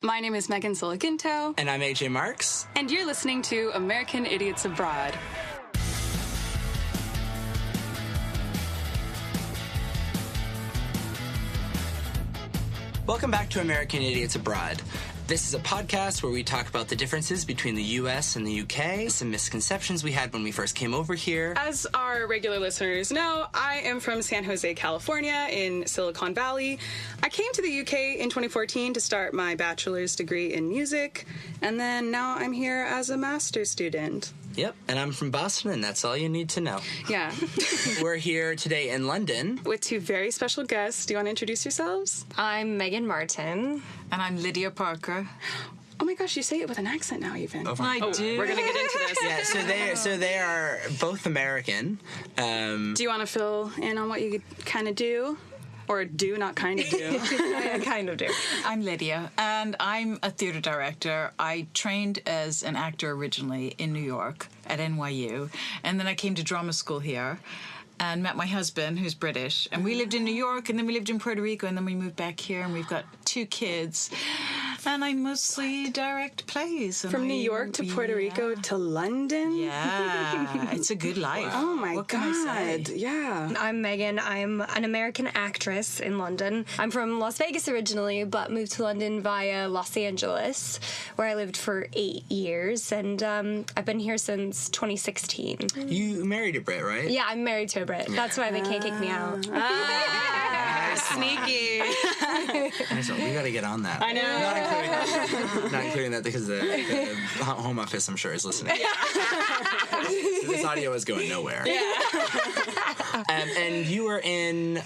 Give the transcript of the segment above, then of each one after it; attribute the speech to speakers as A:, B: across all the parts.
A: My name is Megan Solaginto.
B: And I'm AJ Marks.
A: And you're listening to American Idiots Abroad.
B: Welcome back to American Idiots Abroad. This is a podcast where we talk about the differences between the U.S. and the U.K., some misconceptions we had when we first came over here.
A: As our regular listeners know, I am from San Jose, California, in Silicon Valley. I came to the U.K. in 2014 to start my bachelor's degree in music, and then now I'm here as a master's student.
B: Yep, and I'm from Boston, and that's all you need to know.
A: Yeah.
B: We're here today in London
A: with two very special guests. Do you want to introduce yourselves?
C: I'm Meaghan Martin.
D: And I'm Lydia Parker.
A: Oh my gosh, you say it with an accent now, even.
D: I do.
A: We're going to get into this.
B: Yeah, so they are both American.
A: Do you want to fill in on what you kind of do? Or do, not kind of do.
C: I kind of do.
D: I'm Lydia, and I'm a theatre director. I trained as an actor originally in New York at NYU, and then I came to drama school here and met my husband, who's British, and we lived in New York, and then we lived in Puerto Rico, and then we moved back here, and we've got 2 kids. And I mostly direct plays.
A: From New York to Puerto Rico to London?
D: Yeah, it's a good life.
A: Oh my
D: what can I say?
A: Yeah.
C: I'm Megan. I'm an American actress in London. I'm from Las Vegas originally, but moved to London via Los Angeles, where I lived for 8 years, and I've been here since 2016.
B: You married a Brit, right?
C: Yeah, I'm married to a Brit. That's why they can't kick me out.
A: Sneaky.
B: We got to get on that.
A: I know.
B: Not including that because the Home Office, I'm sure, is listening. So this audio is going nowhere.
A: Yeah.
B: And you were in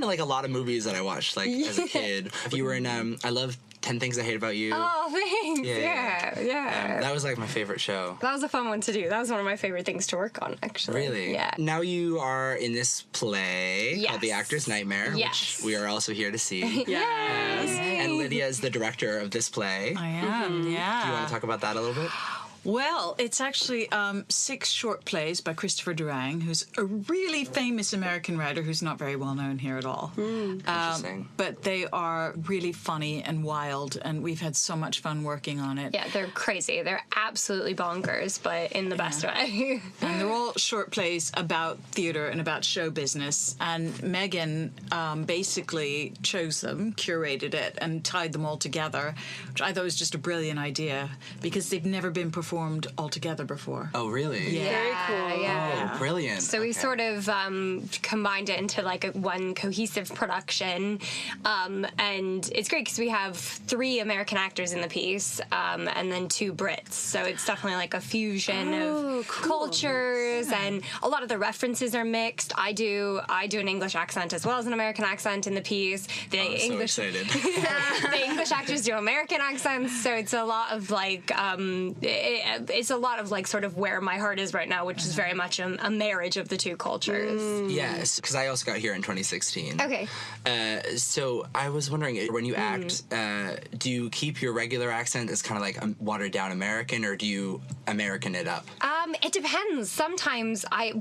B: like a lot of movies that I watched like as a kid. You were in I love 10 Things I Hate About You.
C: Oh, thanks. Yeah.
B: That was like my favorite show.
C: That was a fun one to do. That was one of my favorite things to work on, actually.
B: Really?
C: Yeah.
B: Now you are in this play called The
C: Yes.
B: Actor's Nightmare,
C: Yes.
B: which we are also here to see.
A: Yes.
B: And Lydia is the director of this play.
D: I am, yeah.
B: Do you want to talk about that a little bit?
D: Well, it's actually 6 short plays by Christopher Durang, who's a really famous American writer who's not very well known here at all.
B: Interesting.
D: But they are really funny and wild, and we've had so much fun working on it.
C: Yeah, they're crazy. They're absolutely bonkers, but in the best way.
D: And they're all short plays about theatre and about show business. And Megan basically chose them, curated it, and tied them all together, which I thought was just a brilliant idea because they've never been performed all together before.
B: Oh, really?
D: Yeah.
A: Very cool.
C: Yeah.
B: Oh, brilliant.
C: So we sort of combined it into like one cohesive production, and it's great because we have 3 American actors in the piece, and then 2 Brits. So it's definitely like a fusion of cultures, and a lot of the references are mixed. I do an English accent as well as an American accent in the piece. The
B: I'm
C: English,
B: so excited.
C: the English actors do American accents, so it's a lot of like it's a lot of like sort of where my heart is right now, which is very much a marriage of the 2 cultures.
B: Yes, because I also got here in 2016.
C: Okay.
B: So I was wondering, when you act, do you keep your regular accent as kind of like watered down American, or do you American it up?
C: It depends. Sometimes I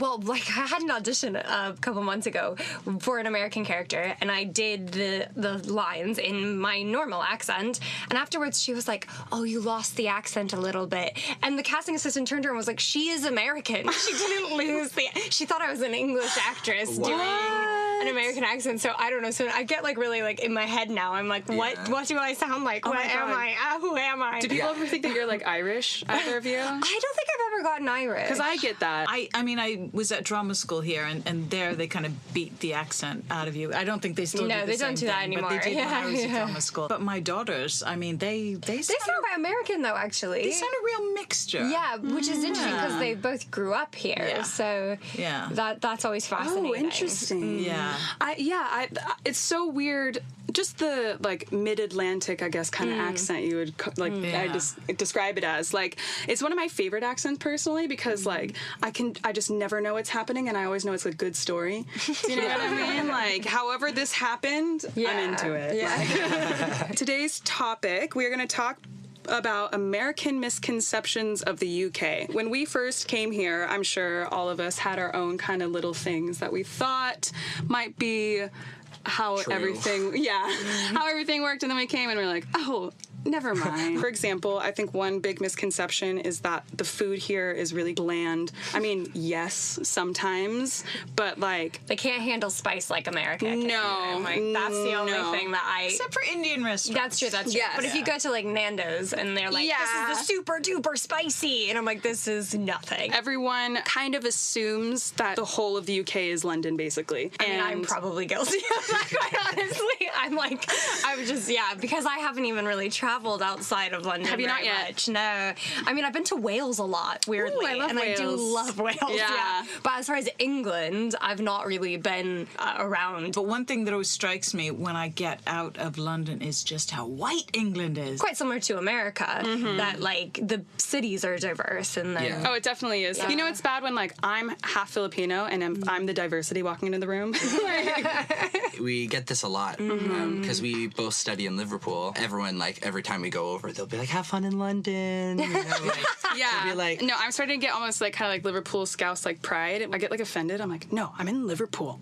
C: had an audition a couple months ago for an American character, and I did the lines in my normal accent, and afterwards she was like, "Oh, you lost the accent a little bit," and the casting assistant turned to her and was like, "She is American. She didn't lose the." She thought I was an English actress doing an American accent, so I don't know. So I get like really like in my head now. I'm like, what do I sound like? What am I? Who am I?
A: Do people ever think that you're like Irish, either of you?
C: I don't think I've ever gotten Irish.
A: Because I get that.
D: I mean, I was at drama school here, and there they kind of beat the accent out of you. I don't think they still do the
C: they
D: same
C: don't do that
D: thing,
C: anymore.
D: But they did when I was at
C: Yeah.
D: drama school. But my daughters, I mean, they
C: They sound quite American though, actually.
D: They sound a real mixture.
C: Yeah, which is interesting because they both grew up here.
D: Yeah.
C: So
D: Yeah.
C: that's always fascinating.
A: Oh, interesting.
D: Yeah.
A: It's so weird. Just the like mid-Atlantic, I guess, kind of accent you would I just describe it as. Like, it's one of my favorite accents personally because like I just never know what's happening, and I always know it's a good story. Do you know what I mean? Like, however this happened, I'm into it.
C: Yeah.
A: Today's topic, we're going to talk about American misconceptions of the UK. When we first came here, I'm sure all of us had our own kind of little things that we thought might be how
B: True.
A: everything worked, and then we came and we're like, oh, Never mind. For example, I think one big misconception is that the food here is really bland. I mean, yes, sometimes, but like...
C: They can't handle spice like America can.
A: No.
C: Like, that's the only thing that I...
D: Except for Indian restaurants.
C: That's true.
A: Yes.
C: But if you go to like Nando's and they're like, this is the super duper spicy, and I'm like, this is nothing.
A: Everyone kind of assumes that the whole of the UK is London, basically.
C: I mean, I'm probably guilty of that, quite honestly. I'm just, because I haven't even really traveled outside of London.
A: Have you not
C: very
A: yet?
C: much. No. I mean, I've been to Wales a lot, weirdly.
A: Ooh, I love Wales.
C: I do love Wales.
A: Yeah.
C: But as far as England, I've not really been around.
D: But one thing that always strikes me when I get out of London is just how white England is.
C: Quite similar to America, that like the cities are diverse and then...
B: Yeah.
A: Oh, it definitely is.
C: Yeah.
A: You know, it's bad when like I'm half Filipino and I'm the diversity walking into the room.
B: We get this a lot because we both study in Liverpool. Everyone, like, every time we go over, they'll be like, have fun in London. You know, like,
A: Yeah.
B: they'll be like,
A: No, I'm starting to get almost like kind of like Liverpool Scouse like pride. I get like offended. I'm like, no, I'm in Liverpool.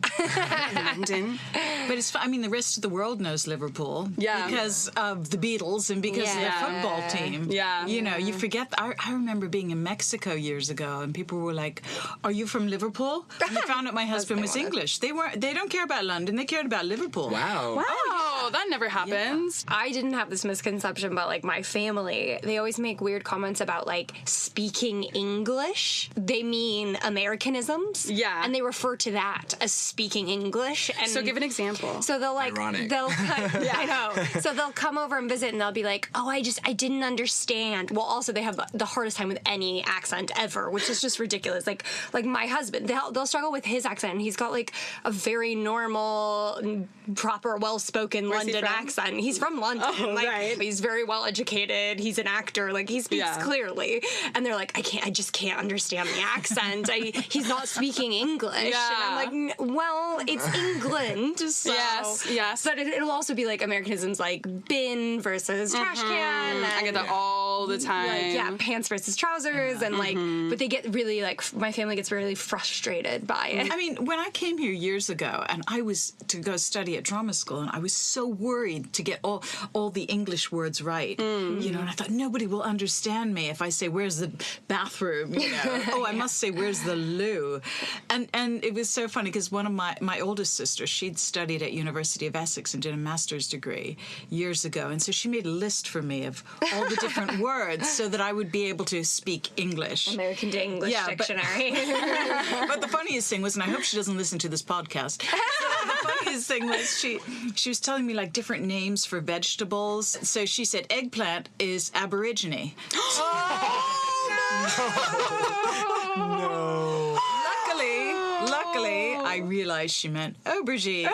A: London.
D: But it's, I mean, the rest of the world knows Liverpool.
A: Yeah.
D: Because of the Beatles and because of the
C: Yeah.
D: football team.
A: Yeah.
D: You know, you forget. I remember being in Mexico years ago and people were like, are you from Liverpool? And they found out my husband was English. They don't care about London. They cared about Liverpool.
B: wow.
A: Oh, that never happens.
C: I didn't have this misconception, but like my family, they always make weird comments about like speaking English. They mean Americanisms.
A: Yeah.
C: And they refer to that as speaking English. And
A: So give an example.
C: So they'll like,
B: Ironic.
C: I know. So they'll come over and visit and they'll be like, oh, I didn't understand. Well, also they have the hardest time with any accent ever, which is just ridiculous. Like my husband, they'll struggle with his accent. And he's got like a very normal, proper, well-spoken
A: Where's he
C: London
A: from?
C: accent. He's from London.
A: Oh,
C: like,
A: right.
C: He's very well educated. He's an actor. Like he speaks
A: Yeah.
C: clearly. And they're like, I just can't understand the accent. He's not speaking English.
A: Yeah.
C: And I'm like, well, it's England. So.
A: Yes.
C: But it'll also be like Americanisms like bin versus trash can.
A: I get that all the time.
C: Like, yeah, pants versus trousers. And like, but they get really like, my family gets really frustrated by it.
D: I mean, when I came here years ago and I was to go study at drama school and I was so worried to get all the English words right, you know, and I thought nobody will understand me if I say, where's the bathroom? You know, I must say, where's the loo? And it was so funny because one of my oldest sisters, she'd studied at University of Essex and did a master's degree years ago. And so she made a list for me of all the different words so that I would be able to speak English.
C: American to English dictionary.
D: But the funniest thing was, and I hope she doesn't listen to this podcast, so the funniest thing was she was telling me like different names for vegetables. So she said eggplant is Aborigine.
B: No.
D: Luckily, I realized she meant aubergine.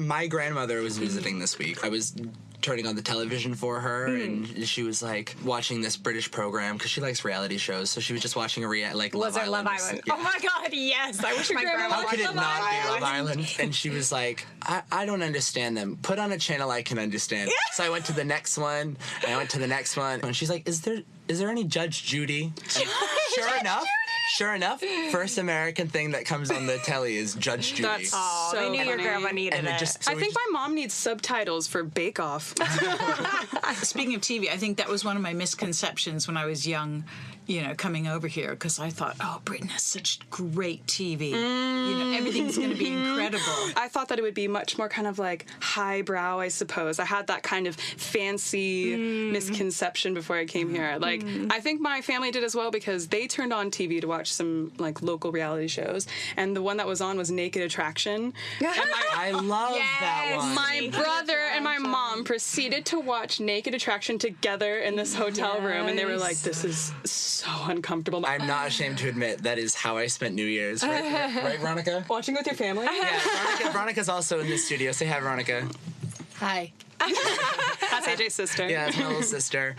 B: My grandmother was visiting this week. I was turning on the television for her, and she was like watching this British program because she likes reality shows. So she was just watching a
C: Was it Love Island?
B: Yeah.
C: Oh my God, yes! I wish my grandma
B: How could
C: watched
B: it
C: Love
B: not be
C: Island.
B: Love Island? And she was like, I don't understand them. Put on a channel I can understand. So I went to the next one, and I went to the next one, and she's like, is there any Judge Judy? And Sure enough, first American thing that comes on the telly is Judge Judy.
A: That's
C: Oh,
A: so
C: they knew your
A: funny.
C: grandma needed
B: And
C: it.
B: so
A: I think my mom needs subtitles for Bake Off.
D: Speaking of TV, I think that was one of my misconceptions when I was young, you know, coming over here, because I thought, oh, Britain has such great TV. You know, everything's going to be incredible.
A: I thought that it would be much more kind of like highbrow, I suppose. I had that kind of fancy misconception before I came here. Like, I think my family did as well because they turned on TV to watch some like local reality shows, and the one that was on was Naked Attraction. And
B: I love that one.
A: my brother and my mom proceeded to watch Naked Attraction together in this hotel room, and they were like, "This is so uncomfortable."
B: I'm not ashamed to admit that is how I spent New Year's. Right, Veronica?
A: Watching with your family.
B: Yeah, Veronica's also in the studio. Say hi, Veronica.
D: Hi.
A: That's AJ's sister.
B: Yeah, that's my little sister.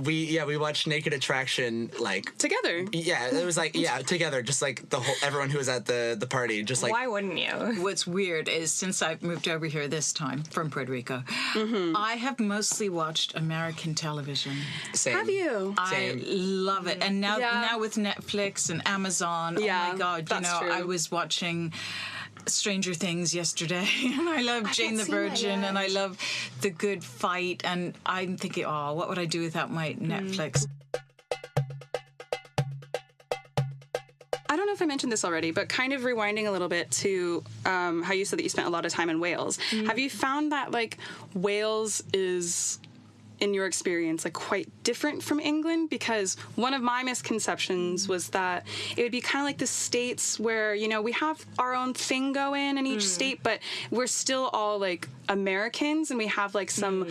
B: We watched Naked Attraction like
A: Together.
B: Yeah, it was like together, just like everyone who was at the party, just like
C: Why wouldn't you?
D: What's weird is since I've moved over here this time from Puerto Rico, I have mostly watched American television.
B: same.
A: Have you?
B: Same.
D: I love it. And now with Netflix and Amazon, oh
A: Yeah,
D: my God,
A: that's true.
D: I was watching Stranger Things yesterday, and I love Jane the Virgin, and I love The Good Fight, and I'm thinking, oh, what would I do without my Netflix?
A: I don't know if I mentioned this already, but kind of rewinding a little bit to how you said that you spent a lot of time in Wales. Have you found that, like, Wales is, in your experience, like, quite different from England? Because one of my misconceptions was that it would be kind of like the States where, you know, we have our own thing going in each state, but we're still all, like, Americans, and we have, like, some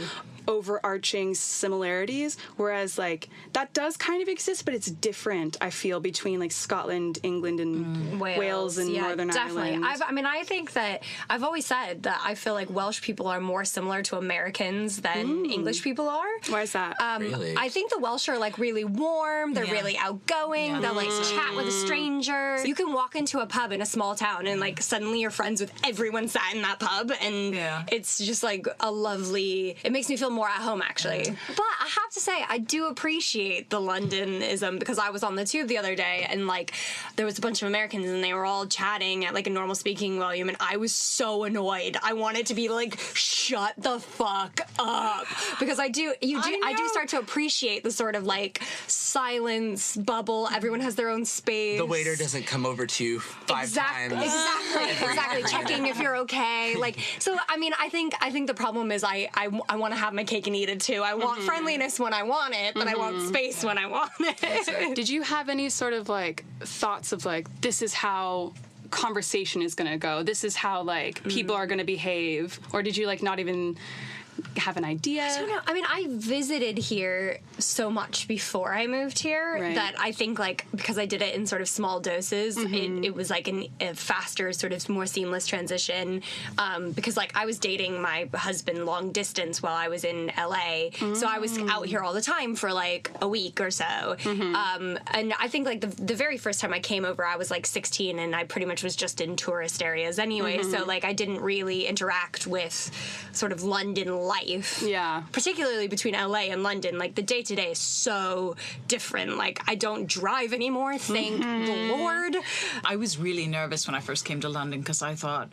A: overarching similarities, whereas, like, that does kind of exist, but it's different, I feel, between, like, Scotland, England, and Wales and Northern
C: definitely.
A: Ireland.
C: I think that I've always said that I feel like Welsh people are more similar to Americans than English people are.
A: Why is that?
B: Really?
C: I think the Welsh are, like, really warm, they're really outgoing, they'll, like, chat with a stranger. You can walk into a pub in a small town and, like, suddenly you're friends with everyone sat in that pub, and it's just, like, a lovely, it makes me feel more at home, actually. But I have to say, I do appreciate the Londonism, because I was on the tube the other day, and, like, there was a bunch of Americans, and they were all chatting at, like, a normal speaking volume, and I was so annoyed. I wanted to be like, shut the fuck up, because I do start to appreciate the sort of, like, silence bubble. Everyone has their own space.
B: The waiter doesn't come over to you five times.
C: Exactly. Checking if you're okay. Like, so, I mean, I think the problem is I want to have my cake and eat it too. I want friendliness when I want it, but I want space when I want it.
A: Did you have any sort of, like, thoughts of, like, this is how conversation is going to go, this is how, like, people are going to behave, or did you, like, not even have an idea?
C: I don't know. I mean, I visited here so much before I moved here that I think, like, because I did it in sort of small doses, it was like a faster, sort of more seamless transition. Because, like, I was dating my husband long distance while I was in LA, so I was out here all the time for, like, a week or so. And I think, like, the very first time I came over, I was, like, 16, and I pretty much was just in tourist areas anyway. So, like, I didn't really interact with sort of London life.
A: Yeah.
C: Particularly between LA and London. Like, the day-to-day is so different. Like, I don't drive anymore, thank the Lord.
D: I was really nervous when I first came to London, because I thought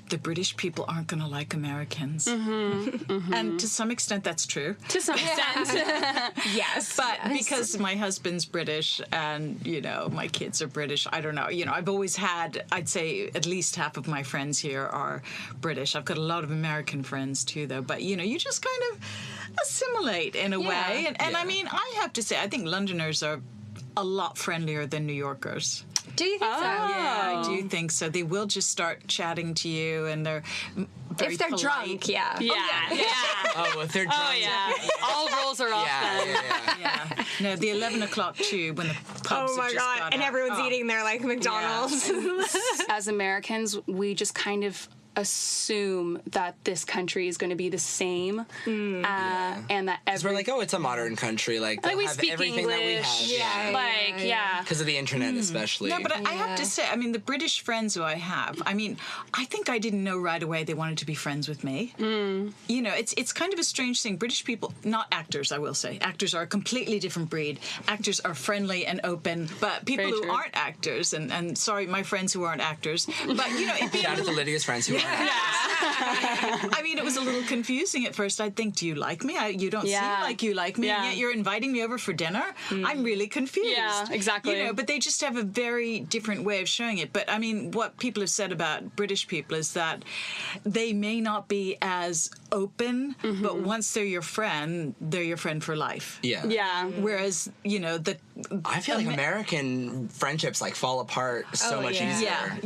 D: the British people aren't going to like Americans. And to some extent, that's true.
A: To some extent.
C: Yes.
D: But because my husband's British and, you know, my kids are British, I don't know. You know, I've always had, I'd say at least half of my friends here are British. I've got a lot of American friends too, though. But, you know, you just kind of assimilate in a way. And I mean, I have to say, I think Londoners are a lot friendlier than New Yorkers.
C: Do you think so?
D: Yeah, I do think so. They will just start chatting to you, and they're very
C: if they're
D: polite.
C: drunk, yeah.
B: Oh, if they're drunk.
A: Oh, yeah. All rules are off then.
D: Yeah. No, the 11 o'clock tube when the pubs have just got
C: and
D: out.
C: everyone's eating their, like, McDonald's.
A: As Americans, we just kind of assume that this country is going to be the same, and that
B: We're like, oh, it's a modern country. Like, they'll
A: we
B: have
A: speak
B: everything
A: English.
B: that we have. Because of the internet, especially.
D: No, but I have to say, I mean, the British friends who I have, I mean, I think I didn't know right away they wanted to be friends with me. You know, it's kind of a strange thing. British people, not actors, I will say. Actors are a completely different breed. Actors are friendly and open, but people who aren't actors, and sorry, my friends who aren't actors, but, you know,
B: Shout out to Lydia's friends who are.
D: I mean, it was a little confusing at first. I'd think, do you like me? You don't seem like you like me, and yet you're inviting me over for dinner? I'm really confused.
A: Yeah, exactly.
D: You know, but they just have a very different way of showing it. But, I mean, what people have said about British people is that they may not be as open, but once they're your friend for life.
B: Yeah.
A: Yeah.
D: Whereas, you know,
B: I feel like American friendships, like, fall apart so much easier.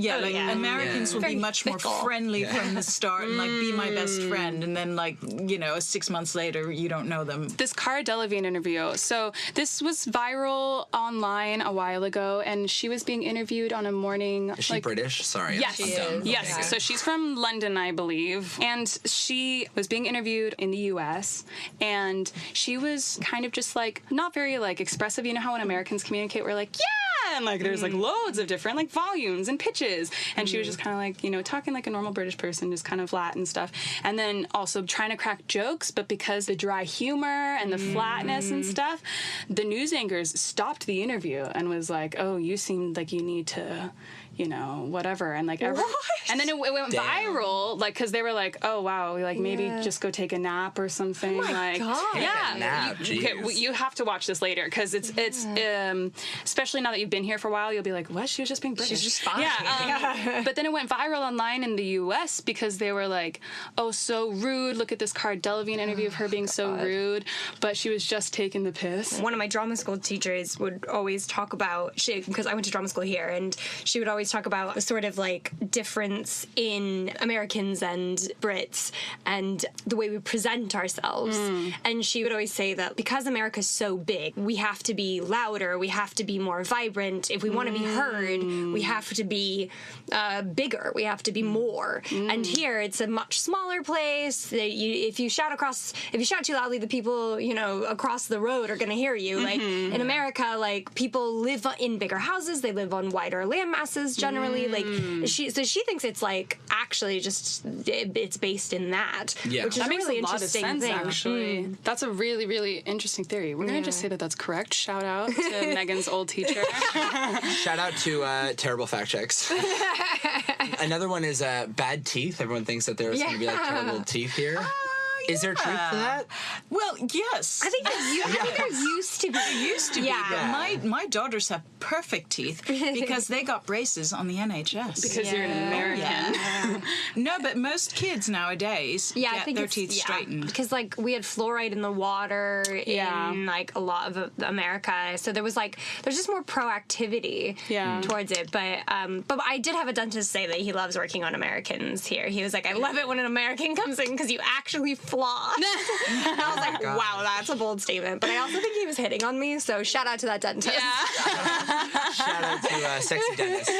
D: Americans will be much more friendly from the start and, like, be my best friend, and then, like, you know, 6 months later you don't know them.
A: This Cara Delevingne interview, so this was viral online a while ago, and she was being interviewed on a morning.
B: Is she British? Sorry.
A: Yes.
B: I'm dumb.
A: Yes.
B: Okay.
A: So she's from London, I believe, and she was being interviewed in the U.S., and she was kind of just, like, not very, like, expressive. You know how when Americans communicate, we're like, yeah, and like there's like loads of different like volumes and pitches, and she was just kind of like, you know, talking like a normal British person, just kind of flat and stuff, and then also trying to crack jokes, but because the dry humor and the flatness and stuff, the news anchors stopped the interview and was like, oh, you seemed like you need to, you know, whatever, and like and then it went viral, like, because they were like, oh wow, like maybe just go take a nap or something.
C: Oh my
A: like
C: God.
B: Take a nap,
A: you have to watch this later, because it's especially now that you've been here for a while, you'll be like, what, she was just being British.
C: She's just fine.
A: Yeah, but then it went viral online in the US because they were like, oh, so rude, look at this Cara Delevingne interview of her being so rude, but she was just taking the piss.
C: One of my drama school teachers would always talk about, because I went to drama school here, and she would always talk about a sort of like difference in Americans and Brits and the way we present ourselves. And she would always say that because America's so big, we have to be louder, we have to be more vibrant. If we want to be heard, we have to be bigger, we have to be more. And here it's a much smaller place. If you shout too loudly, the people, you know, across the road are going to hear you. Like in America, like people live in bigger houses, they live on wider land masses generally. Like she thinks it's like actually just it's based in that, which is
A: that
C: a
A: makes
C: really
A: a lot of
C: interesting
A: sense,
C: thing.
A: Actually, that's a really, really interesting theory. We're gonna just say that that's correct. Shout out to Meaghan's old teacher.
B: Shout out to terrible fact checks. Another one is bad teeth. Everyone thinks that there's going to be like terrible teeth here. Is there truth to that?
D: Well, yes.
C: I think there used to be.
D: But my daughters have perfect teeth because they got braces on the NHS.
A: Because you're an American.
D: No, but most kids nowadays
C: I
D: get
C: think
D: their
C: it's
D: teeth straightened.
C: because like we had fluoride in the water in like a lot of America, so there's just more proactivity towards it. But I did have a dentist say that he loves working on Americans here. He was like, I love it when an American comes in because you actually floss. And I was like, wow, that's a bold statement. But I also think he was hitting on me, so shout out to that dentist.
B: Shout out to sexy dentist.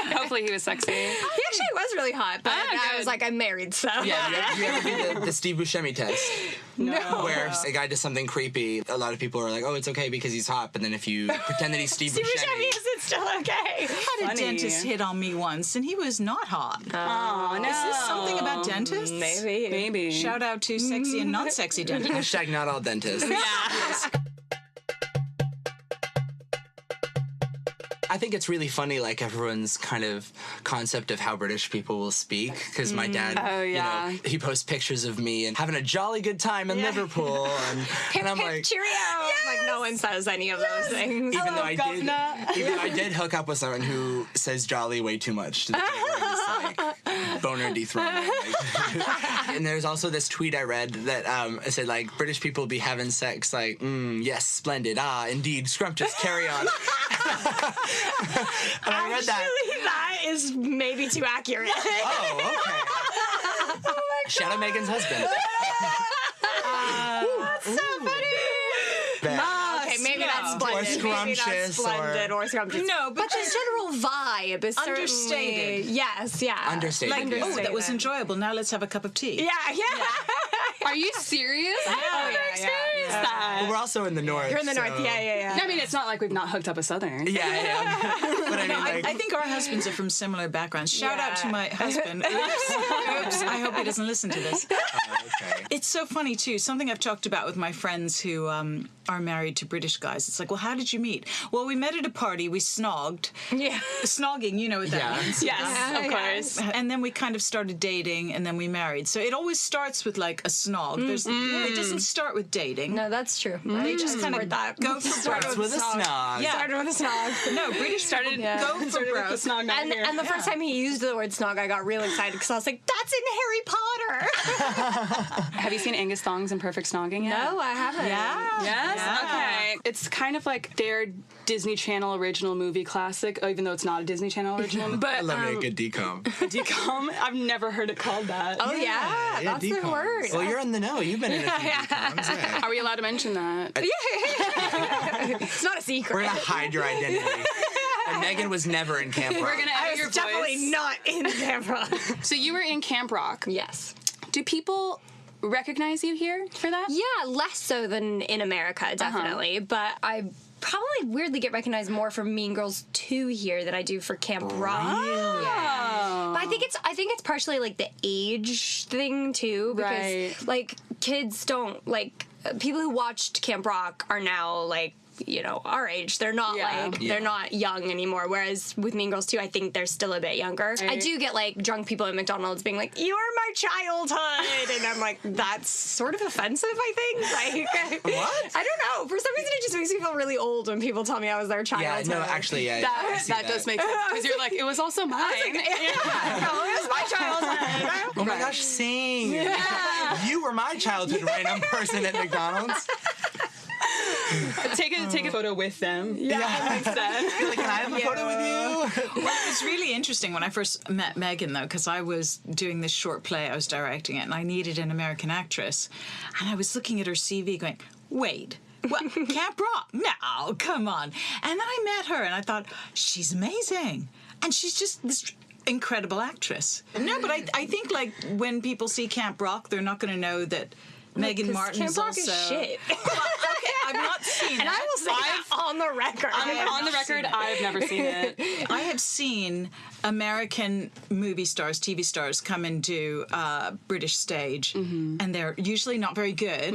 A: Hopefully he was sexy.
C: He actually was really hot, but I was like, I'm married, so.
B: Yeah, you ever do the Steve Buscemi test?
A: No.
B: Where a guy does something creepy, a lot of people are like, oh, it's okay because he's hot, but then if you pretend that he's Steve Buscemi...
C: Is it still okay?
D: I had a dentist hit on me once, and he was not hot.
A: Oh, no.
D: Is this something about dentists?
A: Maybe.
D: Shout out to sexy and not sexy dentists.
B: Hashtag not all dentists. I think it's really funny, like, everyone's kind of concept of how British people will speak, because my dad, you know, he posts pictures of me and having a jolly good time in Liverpool, and I'm like,
C: cheerio! Like, no one says any of those things.
B: even though I did hook up with someone who says jolly way too much to the point where it's like boner dethroned. And there's also this tweet I read that it said, like, British people be having sex like, yes, splendid, indeed, scrumptious, carry on. And I read that.
C: Actually, that is maybe too accurate.
B: Oh, okay. Shout out Meaghan's husband.
C: That's so funny. Okay, maybe that's splendid.
B: Or scrumptious.
C: Or scrumptious.
D: No,
C: but the general vibe is
D: understated.
C: Yes, yeah.
B: Understated.
D: Like, oh, that was enjoyable. Now let's have a cup of tea.
C: Yeah.
A: Are you serious? I've never experienced that.
B: But we're also in the north.
C: You're in the north, yeah.
A: I mean, it's not like we've not hooked up a Southern.
B: Yeah. But I mean, like,
D: I think our husbands are from similar backgrounds. Shout out to my husband. Oops. I hope he doesn't listen to this.
B: okay.
D: It's so funny, too. Something I've talked about with my friends who are married to British guys. It's like, well, how did you meet? Well, we met at a party. We snogged. Yeah. Snogging, you know what that means.
A: Yes, of course.
D: And then we kind of started dating, and then we married. So it always starts with, like, a snog. It doesn't start with dating.
C: No, that's true.
D: They just kind of go for
B: starts with a snog.
D: Yeah.
C: Started with a snog.
D: No, British started go for broke.
C: And the first time he used the word snog, I got real excited because I was like, that's in Harry Potter.
A: Have you seen Angus Thongs and Perfect Snogging yet?
C: No, I haven't.
D: Yeah.
A: Yes?
D: Yeah.
A: Okay. It's kind of like their Disney Channel original movie classic, even though it's not a Disney Channel original. But
B: I love me a good decom.
A: decom? I've never heard it called that.
C: Oh, yeah. That's the
B: decoms.
C: word.
B: Well, you're in the know. You've been in a few decoms. Yeah.
A: Are we allowed to mention that?
C: It's not a secret.
B: We're going to hide your identity. And Meaghan was never in Camp Rock.
A: We're going to edit your
C: definitely
A: voice.
C: not in Camp Rock.
A: So you were in Camp Rock.
C: Yes.
A: Do people recognize you here for that?
C: Yeah, less so than in America, definitely. But I probably weirdly get recognized more for Mean Girls 2 here than I do for Camp Rock. Yeah. But I think it's partially like the age thing too, because like kids don't like people who watched Camp Rock are now like, you know, our age. They're not they're not young anymore. Whereas with Mean Girls 2, I think they're still a bit younger. Right. I do get like drunk people at McDonald's being like, "You're my childhood," and I'm like, that's sort of offensive. I think. Like,
B: what?
C: I don't know. For some reason, it just makes me feel really old when people tell me I was their childhood.
B: Yeah, no, actually,
A: that does make sense because you're like, it was also mine.
C: Like, no, it was my childhood.
B: Oh my gosh, same. Yeah. You were my childhood random person at McDonald's.
A: Take a photo with them. Yeah, like, can
B: I have a photo with you?
D: Well, it was really interesting when I first met Meaghan, though, because I was doing this short play, I was directing it, and I needed an American actress. And I was looking at her CV going, wait, what? Camp Rock? No, come on. And then I met her, and I thought, she's amazing. And she's just this incredible actress. No, but I think, like, when people see Camp Rock, they're not going to know that Meaghan Martin is also...
C: Camp Rock is shit.
D: Well, okay, I've not seen it.
C: And I will say that on the record.
A: On the record, I've never seen it.
D: I have seen American movie stars, TV stars, come and do British stage, and they're usually not very good.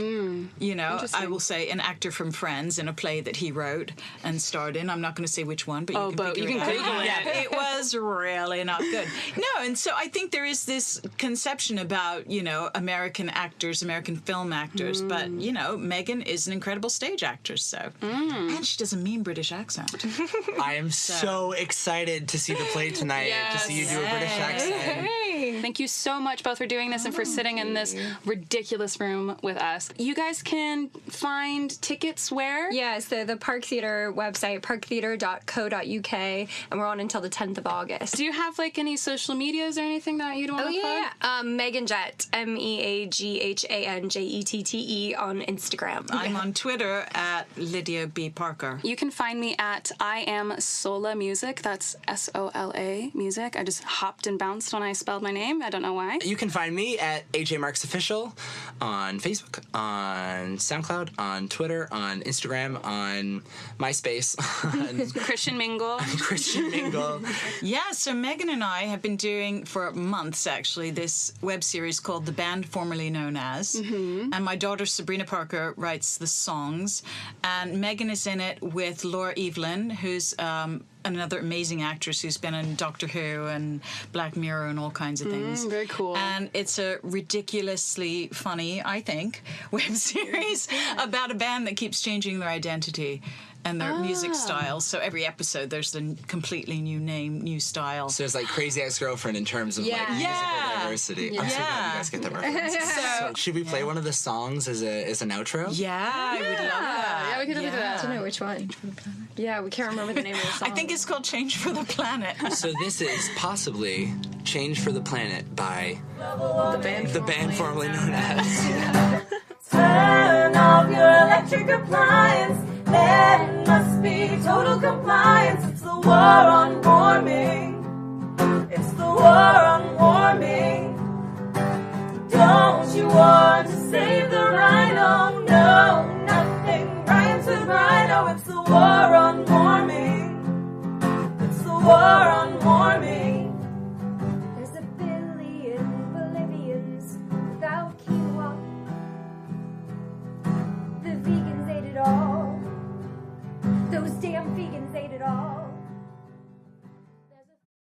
D: You know, I will say an actor from Friends in a play that he wrote and starred in. I'm not going to say which one, but you can
A: Google it.
D: Yeah, it was really not good. No, and so I think there is this conception about, you know, American actors, American film actors, but, you know, Meaghan is an incredible stage actress, so. And she does a mean British accent.
B: I am so excited to see the play tonight. To see you do a British accent.
A: Hey. Thank you so much both for doing this and for sitting in this ridiculous room with us. You guys can find tickets where?
C: Yeah, so the Park Theatre website, parktheatre.co.uk, and we're on until the 10th of August.
A: Do you have like any social medias or anything that you'd want to plug?
C: Meaghan Jett, MEAGHANJETTE on Instagram.
D: I'm on Twitter at Lydia B. Parker.
A: You can find me at I Am Sola Music. That's SOLA Music. I just hopped and bounced when I spelled my name. I don't know why.
B: You can find me at AJ Marks Official on Facebook, on SoundCloud, on Twitter, on Instagram, on MySpace, on
A: Christian Mingle.
B: Christian Mingle.
D: Yeah, so Meaghan and I have been doing for months actually this web series called The Band Formerly Known As, and my daughter Sabrina Parker writes the songs, and Meaghan is in it with Laura Evelyn, who's another amazing actress who's been in Doctor Who and Black Mirror and all kinds of things.
A: Very cool.
D: And it's a ridiculously funny, I think, web series about a band that keeps changing their identity and their music style. So every episode there's a completely new name, new style.
B: So it's like Crazy Ex-Girlfriend in terms of like musical diversity. I'm so glad you guys get the reference. So should we play one of the songs as an outro?
D: Yeah, I would love that.
A: Yeah, we could do that.
C: I don't know which one. Yeah, we can't remember the name of the song.
D: I think it's called Change for the Planet.
B: So this is possibly Change for the Planet by
C: the
B: band formerly known as.
E: Turn off your electric appliance. There must be total compliance. It's the war on warming. It's the war on warming. Don't you want to save the rhino? No, nothing rhymes with rhino. It's the war on warming. It's the war on warming.
F: There's a billion Bolivians without quinoa. The vegans ate it all. Those damn vegans ate it all.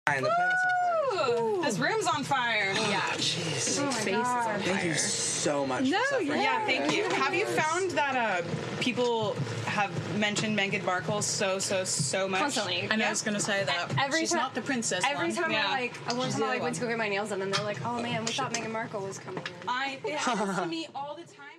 B: And the planet's on fire.
A: This room's on fire.
C: Yeah.
B: Jeez.
C: Oh my God.
B: Thank you so much.
A: No,
B: for suffering.
A: yeah, thank you. Have you found that people have mentioned Meghan Markle so much?
C: Constantly.
D: And I was going to say that. She's not the princess
C: Every
D: one.
C: time one time I
D: the
C: went to go get my nails done, and they're like, "Oh man, we thought Meghan Markle was coming in."
A: It happens to me all the time.